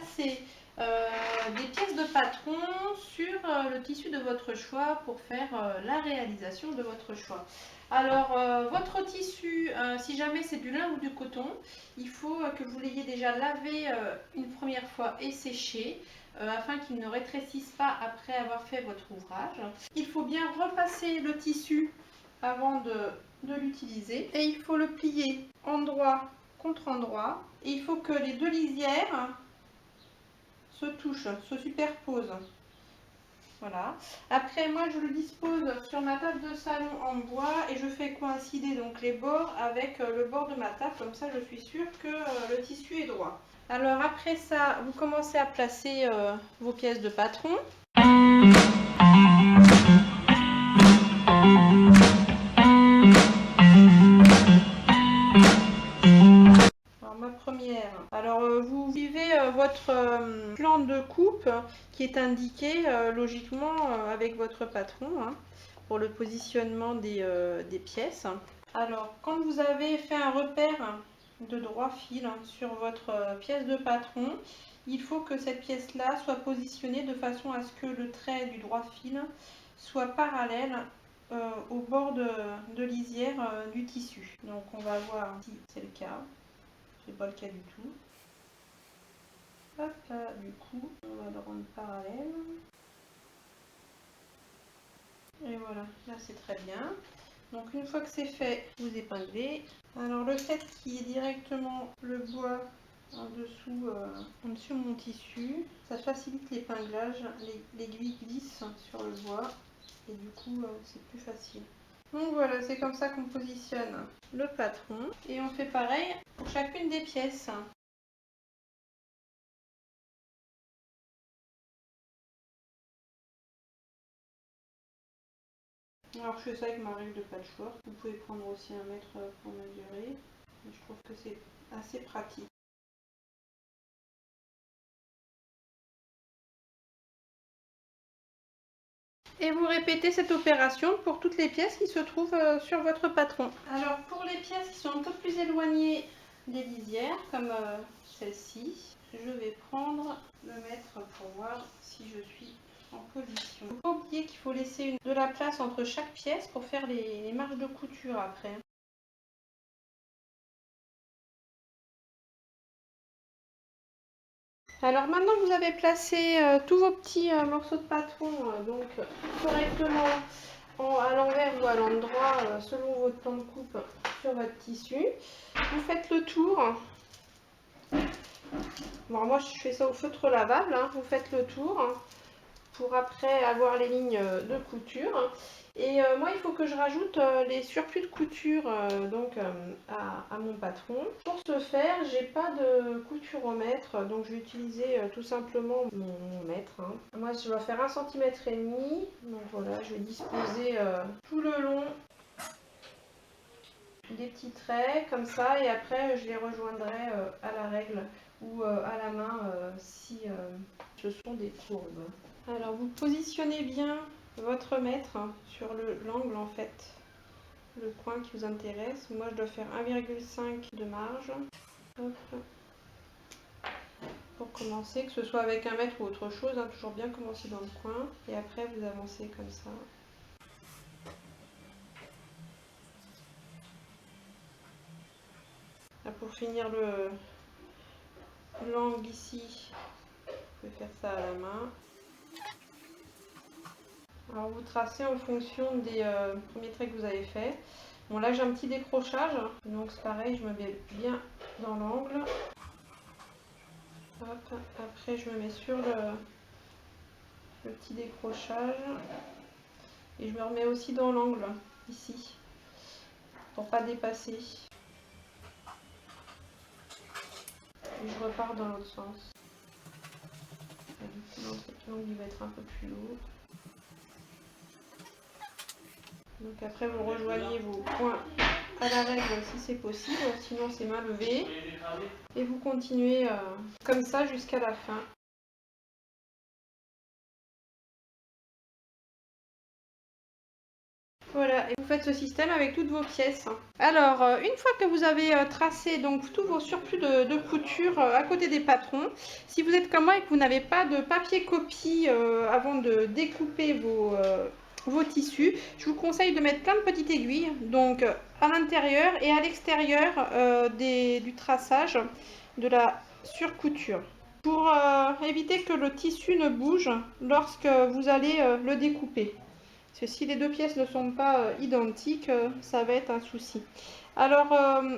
placer des pièces de patron sur le tissu de votre choix pour faire la réalisation de votre choix. Alors votre tissu, si jamais c'est du lin ou du coton, il faut que vous l'ayez déjà lavé une première fois et séché afin qu'il ne rétrécisse pas après avoir fait votre ouvrage. Il faut bien repasser le tissu avant de l'utiliser et il faut le plier endroit contre endroit et il faut que les deux lisières se touchent, se superposent. Voilà. Après, moi, je le dispose sur ma table de salon en bois et je fais coïncider donc les bords avec le bord de ma table. Comme ça, je suis sûre que le tissu est droit. Alors après ça, vous commencez à placer vos pièces de patron. Alors vous suivez votre plan de coupe qui est indiqué logiquement avec votre patron hein, pour le positionnement des pièces. Alors quand vous avez fait un repère de droit fil sur votre pièce de patron, il faut que cette pièce là soit positionnée de façon à ce que le trait du droit fil soit parallèle au bord de lisière du tissu. Donc on va voir si c'est le cas. C'est pas le cas du tout. Hop là, du coup, on va le rendre parallèle. Et voilà, là c'est très bien. Donc une fois que c'est fait, vous épinglez. Alors le fait qu'il y ait directement le bois en dessous de mon tissu, ça facilite l'épinglage. L'aiguille glisse sur le bois et du coup c'est plus facile. Donc voilà, c'est comme ça qu'on positionne le patron. Et on fait pareil pour chacune des pièces. Alors je fais ça avec ma règle de patchwork. Vous pouvez prendre aussi 1 mètre pour mesurer. Je trouve que c'est assez pratique. Et vous répétez cette opération pour toutes les pièces qui se trouvent sur votre patron. Alors pour les pièces qui sont un peu plus éloignées des lisières, comme celle-ci, je vais prendre le mètre pour voir si je suis en position. Il ne faut pas oublier qu'il faut laisser de la place entre chaque pièce pour faire les marges de couture après. Alors maintenant que vous avez placé tous vos petits morceaux de patron donc correctement à l'envers ou à l'endroit selon votre plan de coupe sur votre tissu, vous faites le tour. Bon, moi je fais ça au feutre lavable, hein. Vous faites le tour pour après avoir les lignes de couture. Et moi il faut que je rajoute les surplus de couture à mon patron. Pour ce faire, j'ai pas de couturomètre, donc je vais utiliser tout simplement mon mètre. Hein. Moi je dois faire 1,5 cm. Donc voilà, je vais disposer tout le long des petits traits comme ça et après je les rejoindrai à la règle ou à la main si ce sont des courbes. Alors vous positionnez bien votre mètre sur l'angle en fait, le coin qui vous intéresse. Moi je dois faire 1,5 de marge. Hop. Pour commencer, que ce soit avec 1 mètre ou autre chose, hein, toujours bien commencer dans le coin et après vous avancez comme ça. Là, pour finir l'angle ici, vous pouvez faire ça à la main. Alors vous tracez en fonction des premiers traits que vous avez fait. Bon là j'ai un petit décrochage, donc c'est pareil, je me mets bien dans l'angle. Après je me mets sur le petit décrochage et je me remets aussi dans l'angle ici pour pas dépasser. Et je repars dans l'autre sens. L'angle il va être un peu plus lourd. Donc après vous rejoignez vos points à la règle si c'est possible, sinon c'est main levée. Et vous continuez comme ça jusqu'à la fin. Voilà, et vous faites ce système avec toutes vos pièces. Alors, une fois que vous avez tracé donc tous vos surplus de couture à côté des patrons, si vous êtes comme moi et que vous n'avez pas de papier copie avant de découper vos tissus, je vous conseille de mettre plein de petites aiguilles, donc à l'intérieur et à l'extérieur du traçage de la surcouture, pour éviter que le tissu ne bouge lorsque vous allez le découper. Parce que si les deux pièces ne sont pas identiques, ça va être un souci. Alors,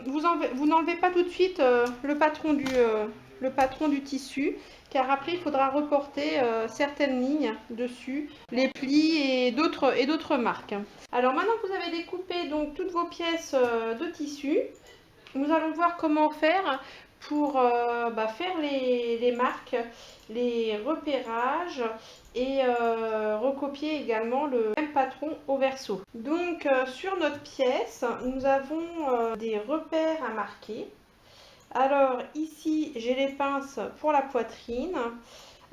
vous n'enlevez pas tout de suite le patron du tissu, car après, il faudra reporter certaines lignes dessus, les plis et d'autres marques. Alors, maintenant que vous avez découpé donc toutes vos pièces de tissu, nous allons voir comment faire pour faire les marques, les repérages et recopier également le même patron au verso. Donc sur notre pièce, nous avons des repères à marquer. Alors ici, j'ai les pinces pour la poitrine.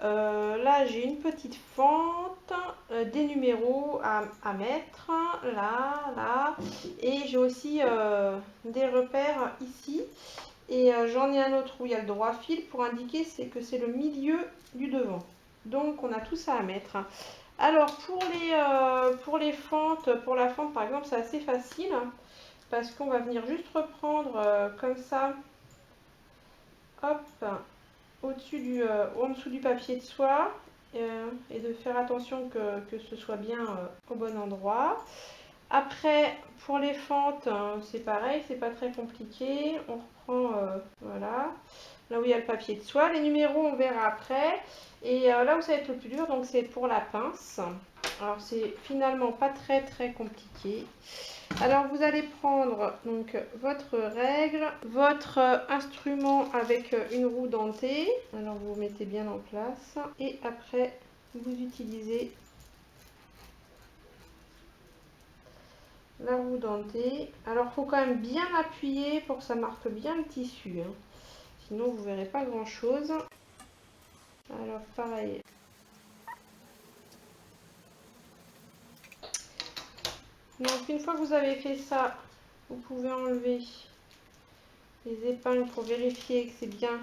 Là, j'ai une petite fente, des numéros à mettre, là, et j'ai aussi des repères ici. Et j'en ai un autre où il y a le droit fil pour indiquer que c'est le milieu du devant. Donc, on a tout ça à mettre. Alors, pour les fentes, pour la fente par exemple, c'est assez facile parce qu'on va venir juste reprendre comme ça, hop, en dessous du papier de soie et de faire attention que ce soit bien au bon endroit. Après, pour les fentes, c'est pareil, c'est pas très compliqué. On reprend, voilà, là où il y a le papier de soie. Les numéros, on verra après. Et là où ça va être le plus dur, donc c'est pour la pince. Alors, c'est finalement pas très compliqué. Alors, vous allez prendre donc votre règle, votre instrument avec une roue dentée. Alors, vous mettez bien en place. Et après, vous utilisez la roue dentée. Alors, il faut quand même bien appuyer pour que ça marque bien le tissu. Hein. Sinon, vous ne verrez pas grand-chose. Alors, pareil. Donc, une fois que vous avez fait ça, vous pouvez enlever les épingles pour vérifier que c'est bien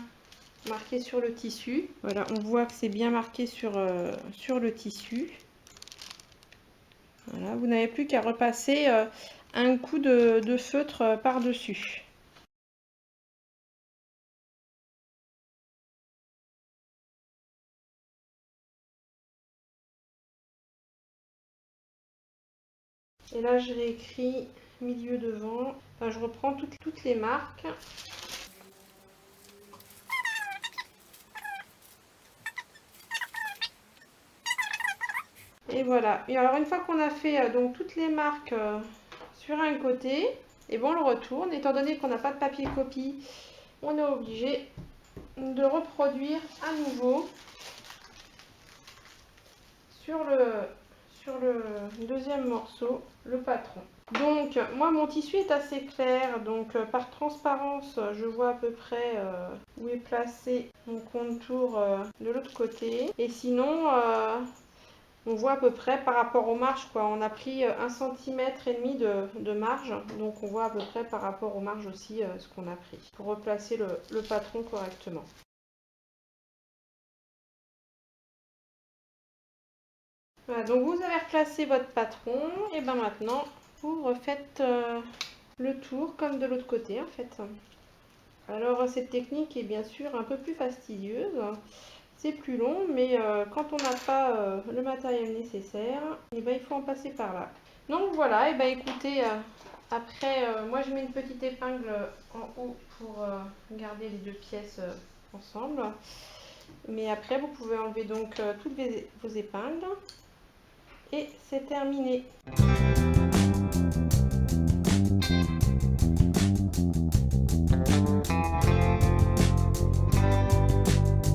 marqué sur le tissu. Voilà, on voit que c'est bien marqué sur le tissu. Voilà, vous n'avez plus qu'à repasser un coup de feutre par-dessus. Et là, je réécris milieu devant. Enfin, je reprends toutes les marques. Et voilà. Et alors, une fois qu'on a fait donc toutes les marques sur un côté, et bon, on le retourne. Étant donné qu'on n'a pas de papier copie, on est obligé de reproduire à nouveau sur le deuxième morceau le patron. Donc moi mon tissu est assez clair, donc par transparence je vois à peu près où est placé mon contour de l'autre côté, et sinon on voit à peu près par rapport aux marges quoi. On a pris 1,5 cm de marge, donc on voit à peu près par rapport aux marges aussi ce qu'on a pris pour replacer le patron correctement. Voilà, donc vous avez replacé votre patron, et ben maintenant vous refaites le tour comme de l'autre côté en fait. Alors cette technique est bien sûr un peu plus fastidieuse, c'est plus long, mais quand on n'a pas le matériel nécessaire, et ben, il faut en passer par là. Donc voilà, et ben écoutez, après moi je mets une petite épingle en haut pour garder les deux pièces ensemble. Mais après vous pouvez enlever donc toutes vos épingles. Et c'est terminé.